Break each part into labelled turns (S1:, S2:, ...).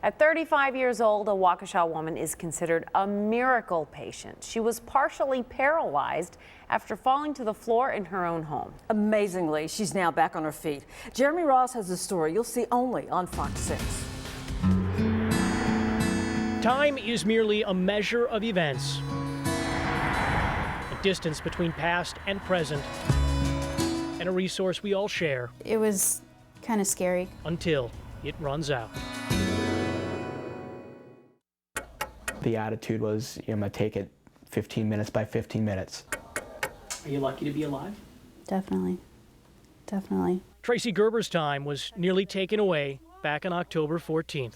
S1: At 35 years old, a Waukesha woman is considered a miracle patient. She was partially paralyzed after falling to the floor in her own home.
S2: Amazingly, she's now back on her feet. Jeremy Ross has a story you'll see only on Fox 6.
S3: Time is merely a measure of events, a distance between past and present, and a resource we all share.
S4: It was kind of scary.
S3: Until it runs out.
S5: The attitude was, I'm going to take it 15 minutes by 15 minutes.
S3: Are you lucky to be alive?
S4: Definitely. Definitely.
S3: Tracy Gerber's time was nearly taken away back on October 14th.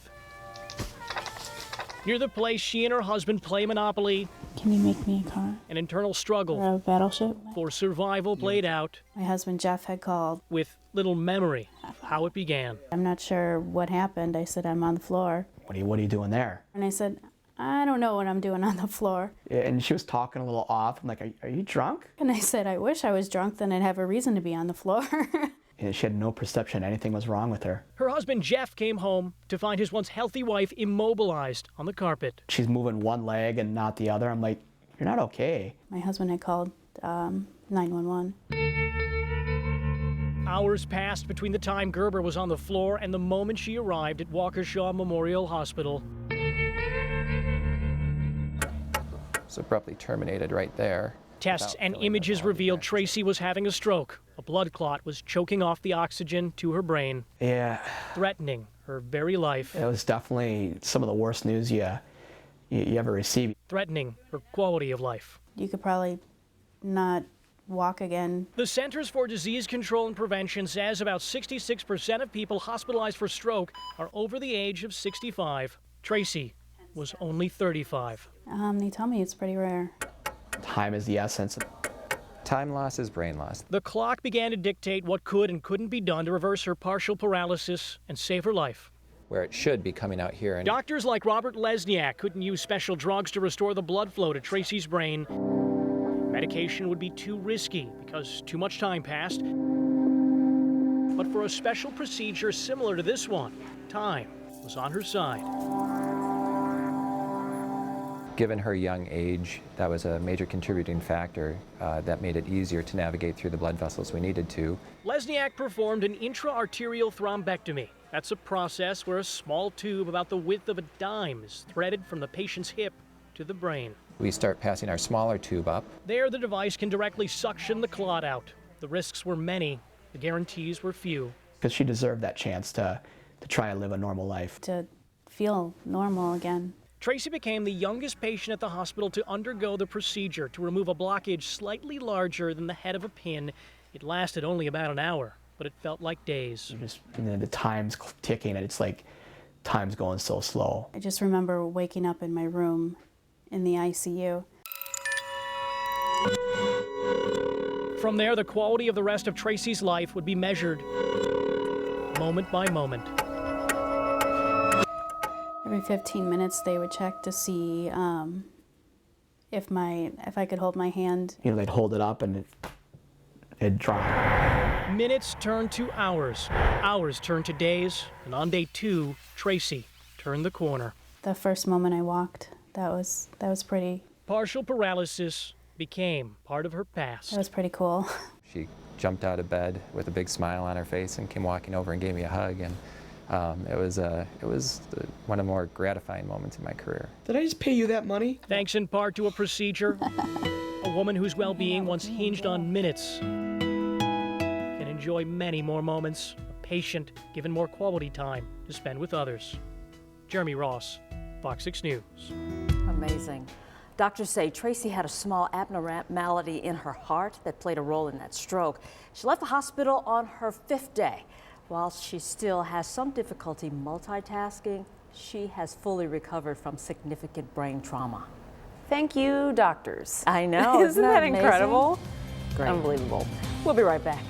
S3: Near the place she and her husband play Monopoly,
S4: Can you make me a car?
S3: an internal struggle
S4: Or a battleship?
S3: for survival played out
S4: My husband Jeff had called.
S3: with little memory of how it began.
S4: I'm not sure what happened. I said, I'm on the floor.
S5: What are you doing there?
S4: And I said, I don't know what I'm doing on the floor.
S5: And she was talking a little off. I'm like, are you drunk?
S4: And I said, I wish I was drunk, then I'd have a reason to be on the floor.
S5: And she had no perception anything was wrong with her.
S3: Her husband Jeff came home to find his once healthy wife immobilized on the carpet.
S5: She's moving one leg and not the other. I'm like, you're not okay.
S4: My husband had called 911.
S3: Hours passed between the time Gerber was on the floor and the moment she arrived at Waukesha Memorial Hospital.
S6: Was abruptly terminated right there.
S3: Tests and images revealed Tracy was having a stroke. A blood clot was choking off the oxygen to her brain,
S5: Yeah,
S3: threatening her very life,
S5: it was definitely some of the worst news you ever received.
S3: threatening her quality of life.
S4: You could probably not walk again.
S3: The Centers for Disease Control and Prevention says about 66% of people hospitalized for stroke are over the age of 65. Tracy was only 35.
S4: They tell me it's pretty rare.
S5: Time is the essence.
S6: Time loss is brain loss.
S3: The clock began to dictate what could and couldn't be done to reverse her partial paralysis and save her life.
S6: Where it should be coming out here. And
S3: Doctors like Robert Lesniak couldn't use special drugs to restore the blood flow to Tracy's brain. Medication would be too risky because too much time passed. But for a special procedure similar to this one, time was on her side.
S6: given her young age, that was a major contributing factor that made it easier to navigate through the blood vessels we needed to.
S3: Lesniak performed an intra-arterial thrombectomy. That's a process where a small tube about the width of a dime is threaded from the patient's hip to the brain.
S6: We start passing our smaller tube up.
S3: There, the device can directly suction the clot out. The risks were many, the guarantees were few.
S5: Because she deserved that chance to try and live a normal life.
S4: To feel normal again.
S3: Tracy became the youngest patient at the hospital to undergo the procedure to remove a blockage slightly larger than the head of a pin. It lasted only about an hour, but it felt like days.
S5: The time's ticking, and it's like time's going so slow.
S4: I just remember waking up in my room in the ICU.
S3: From there, the quality of the rest of Tracy's life would be measured moment by moment.
S4: Every 15 minutes they would check to see if I could hold my hand.
S5: You know, they'd hold it up and it'd drop.
S3: Minutes turned to hours, hours turned to days, and on day 2, Tracy turned the corner.
S4: The first moment I walked, that was pretty.
S3: Partial paralysis became part of her past.
S4: That was pretty cool.
S6: She jumped out of bed with a big smile on her face and came walking over and gave me a hug, and it was one of the more gratifying moments in my career.
S7: Did I just pay you that money?
S3: Thanks in part to a procedure, a woman whose well-being once hinged on minutes can enjoy many more moments, a patient given more quality time to spend with others. Jeremy Ross, Fox 6 News.
S2: Amazing. Doctors say Tracy had a small abnormality in her heart that played a role in that stroke. She left the hospital on her 5th day. While she still has some difficulty multitasking, she has fully recovered from significant brain trauma.
S1: Thank you, doctors.
S2: I know.
S1: Isn't that
S2: amazing?
S1: incredible?
S2: Great.
S1: Unbelievable.
S2: We'll be right back.